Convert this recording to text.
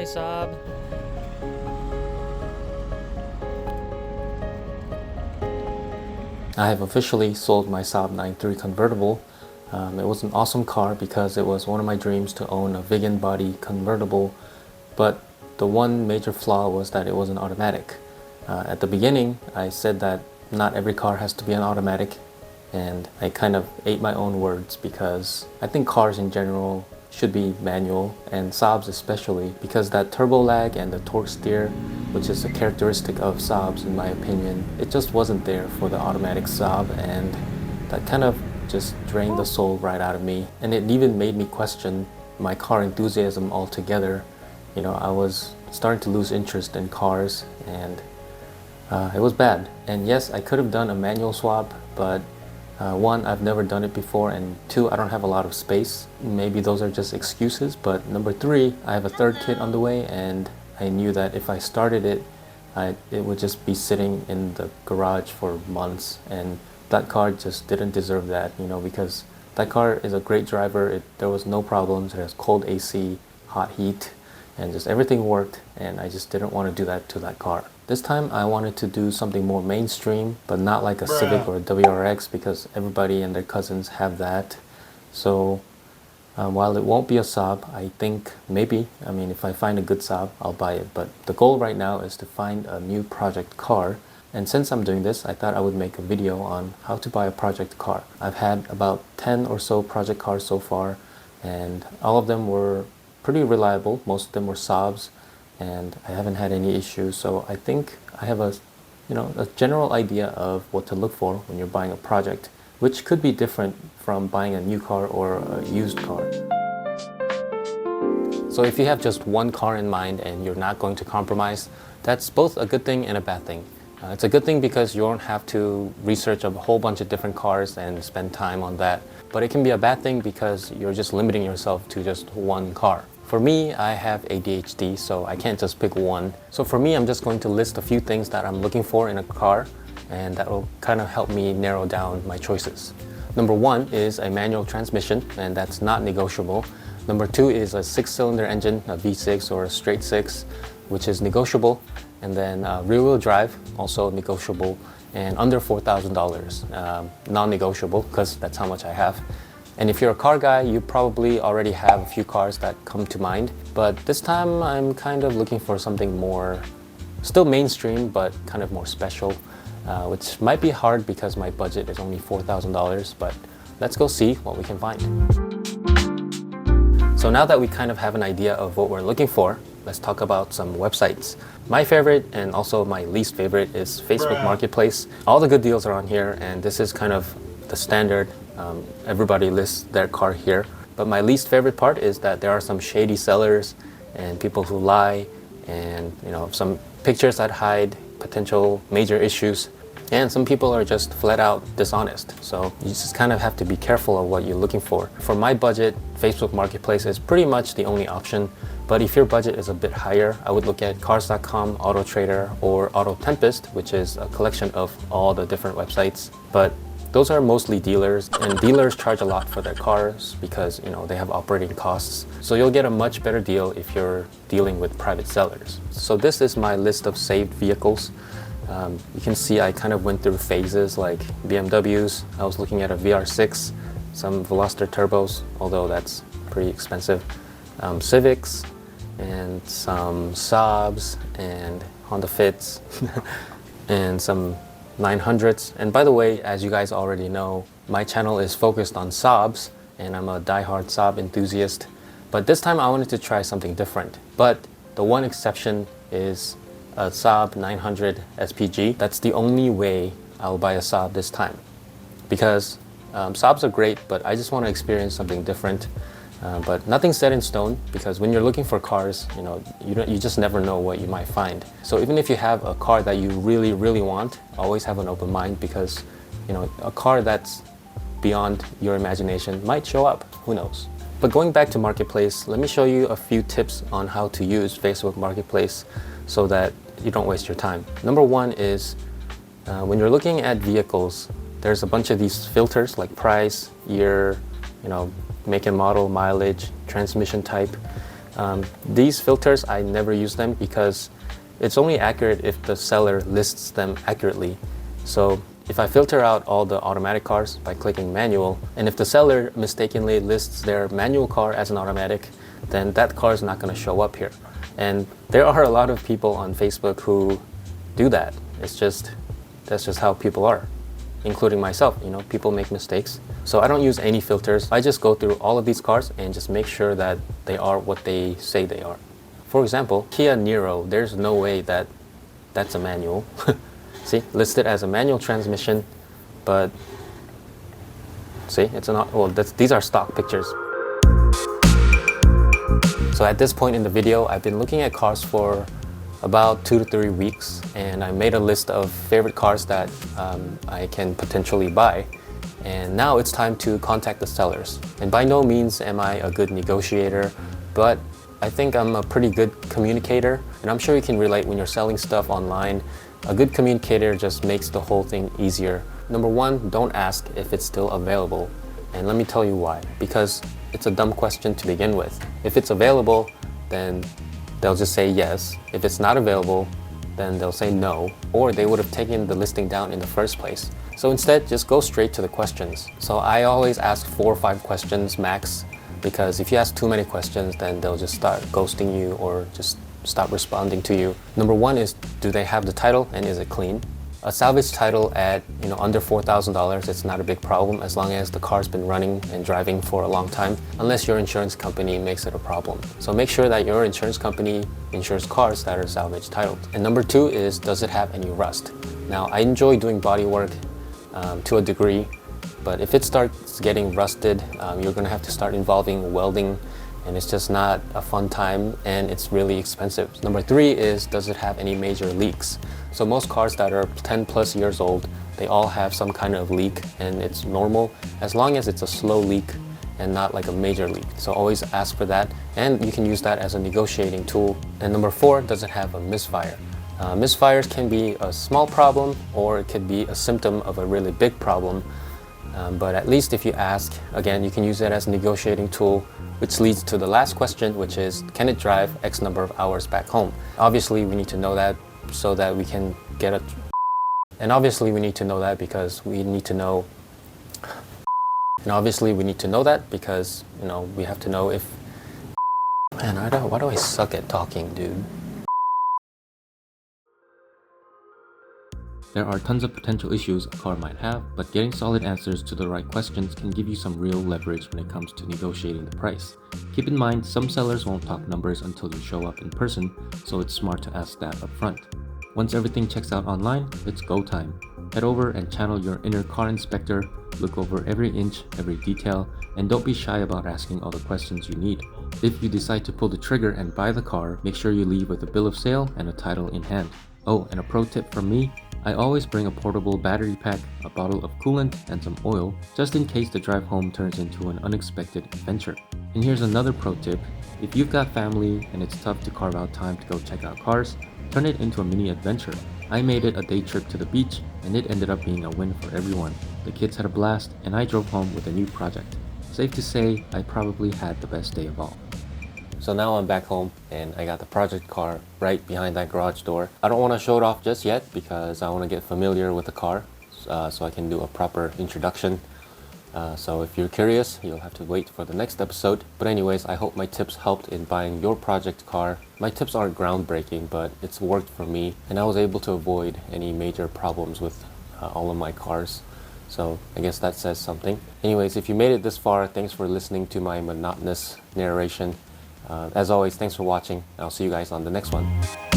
Hi, Saab. I have officially sold my Saab 9.3 convertible. It was an awesome car because it was one of my dreams to own a vegan body convertible, but the one major flaw was that it wasn't automatic. At the beginning, I said that not every car has to be an automatic, and I kind of ate my own words because I think cars in general should be manual, and Saabs especially, because that turbo lag and the torque steer, which is a characteristic of Saabs in my opinion, it just wasn't there for the automatic Saab, and that kind of just drained the soul right out of me. And it even made me question my car enthusiasm altogether. You know, I was starting to lose interest in cars, and it was bad. And yes, I could have done a manual swap, but one, I've never done it before, and two, I don't have a lot of space. Maybe those are just excuses, but number three, I have a third kid on the way, and I knew that if I started it, it would just be sitting in the garage for months, and that car just didn't deserve that, you know, because that car is a great driver. There was no problems. It has cold AC, hot heat, and just everything worked, and I just didn't want to do that to that car. This time I wanted to do something more mainstream, but not like a Civic or a WRX, because everybody and their cousins have that. So while it won't be a Saab, I think maybe, I mean, if I find a good Saab, I'll buy it. But the goal right now is to find a new project car. And since I'm doing this, I thought I would make a video on how to buy a project car. I've had about 10 or so project cars so far, and all of them were pretty reliable. Most of them were Saabs, and I haven't had any issues. So I think I have a general idea of what to look for when you're buying a project, which could be different from buying a new car or a used car. So if you have just one car in mind and you're not going to compromise, that's both a good thing and a bad thing. It's a good thing because you don't have to research a whole bunch of different cars and spend time on that. But it can be a bad thing because you're just limiting yourself to just one car. For me, I have ADHD, so I can't just pick one. So for me, I'm just going to list a few things that I'm looking for in a car, and that will kind of help me narrow down my choices. Number one is a manual transmission, and that's not negotiable. Number two is a 6-cylinder engine, a V6 or a straight 6, which is negotiable. And then rear-wheel drive, also negotiable, and under $4,000, non-negotiable, because that's how much I have. And if you're a car guy, you probably already have a few cars that come to mind. But this time I'm kind of looking for something more, still mainstream, but kind of more special, which might be hard because my budget is only $4,000, but let's go see what we can find. So now that we kind of have an idea of what we're looking for, let's talk about some websites. My favorite and also my least favorite is Facebook Marketplace. All the good deals are on here, and this is kind of the standard. Everybody lists their car here. But my least favorite part is that there are some shady sellers and people who lie, and some pictures that hide potential major issues. And some people are just flat out dishonest. So you just kind of have to be careful of what you're looking for. For my budget, Facebook Marketplace is pretty much the only option. But if your budget is a bit higher, I would look at Cars.com, AutoTrader, or AutoTempest, which is a collection of all the different websites. But those are mostly dealers, and dealers charge a lot for their cars because they have operating costs. So you'll get a much better deal if you're dealing with private sellers. So this is my list of saved vehicles. You can see I kind of went through phases, like BMWs. I was looking at a VR6, some Veloster turbos, although that's pretty expensive, Civics, and some Saabs and Honda Fits, and some 900s. And by the way, as you guys already know, my channel is focused on Saabs, and I'm a die-hard Saab enthusiast. But this time I wanted to try something different. But the one exception is a Saab 900 SPG. That's the only way I'll buy a Saab this time. Because Saabs are great, but I just want to experience something different. But nothing's set in stone, because when you're looking for cars, you just never know what you might find. So even if you have a car that you really, really want, always have an open mind, because a car that's beyond your imagination might show up. Who knows? But going back to Marketplace, let me show you a few tips on how to use Facebook Marketplace so that you don't waste your time. Number one is when you're looking at vehicles, there's a bunch of these filters like price, year, make and model, mileage, transmission type. These filters, I never use them because it's only accurate if the seller lists them accurately. So if I filter out all the automatic cars by clicking manual, and if the seller mistakenly lists their manual car as an automatic, then that car is not going to show up here. And there are a lot of people on Facebook who do that. That's just how people are, including myself. You know, people make mistakes. So I don't use any filters. I just go through all of these cars and just make sure that they are what they say they are. For example, Kia Niro, there's no way that that's a manual. See, listed as a manual transmission, but see, it's not, well, these are stock pictures. So at this point in the video, I've been looking at cars for about 2 to 3 weeks, and I made a list of favorite cars that I can potentially buy. And now it's time to contact the sellers. And by no means am I a good negotiator, but I think I'm a pretty good communicator, and I'm sure you can relate when you're selling stuff online. A good communicator just makes the whole thing easier. Number one, don't ask if it's still available. And let me tell you why. Because it's a dumb question to begin with. If it's available, then they'll just say yes. If it's not available, then they'll say no, or they would have taken the listing down in the first place. So instead, just go straight to the questions. So I always ask 4 or 5 questions max, because if you ask too many questions, then they'll just start ghosting you or just stop responding to you. Number one is, do they have the title and is it clean? A salvage title at under $4,000, it's not a big problem as long as the car's been running and driving for a long time, unless your insurance company makes it a problem. So make sure that your insurance company insures cars that are salvage titled. And number 2 is, does it have any rust? Now, I enjoy doing body work to a degree, but if it starts getting rusted, you're gonna have to start involving welding, and it's just not a fun time, and it's really expensive. Number 3 is, does it have any major leaks? So most cars that are 10 plus years old, they all have some kind of leak, and it's normal as long as it's a slow leak and not like a major leak. So always ask for that, and you can use that as a negotiating tool. And number 4, does it have a misfire? Misfires can be a small problem, or it could be a symptom of a really big problem. But at least if you ask, again, you can use that as a negotiating tool, which leads to the last question, which is, can it drive X number of hours back home? Obviously, we need to know that so that we can get and obviously we need to know that because we need to know, because, we have to know if, man, why do I suck at talking, dude? There are tons of potential issues a car might have, but getting solid answers to the right questions can give you some real leverage when it comes to negotiating the price. Keep in mind, some sellers won't talk numbers until you show up in person, so it's smart to ask that up front. Once everything checks out online, it's go time. Head over and channel your inner car inspector, look over every inch, every detail, and don't be shy about asking all the questions you need. If you decide to pull the trigger and buy the car, make sure you leave with a bill of sale and a title in hand. Oh, and a pro tip from me, I always bring a portable battery pack, a bottle of coolant, and some oil, just in case the drive home turns into an unexpected adventure. And here's another pro tip, if you've got family and it's tough to carve out time to go check out cars, turn it into a mini adventure. I made it a day trip to the beach, and it ended up being a win for everyone. The kids had a blast, and I drove home with a new project. Safe to say, I probably had the best day of all. So now I'm back home, and I got the project car right behind that garage door. I don't want to show it off just yet because I want to get familiar with the car so I can do a proper introduction. So if you're curious, you'll have to wait for the next episode. But anyways, I hope my tips helped in buying your project car. My tips aren't groundbreaking, but it's worked for me, and I was able to avoid any major problems with all of my cars. So I guess that says something. Anyways, if you made it this far, thanks for listening to my monotonous narration. As always, thanks for watching. I'll see you guys on the next one.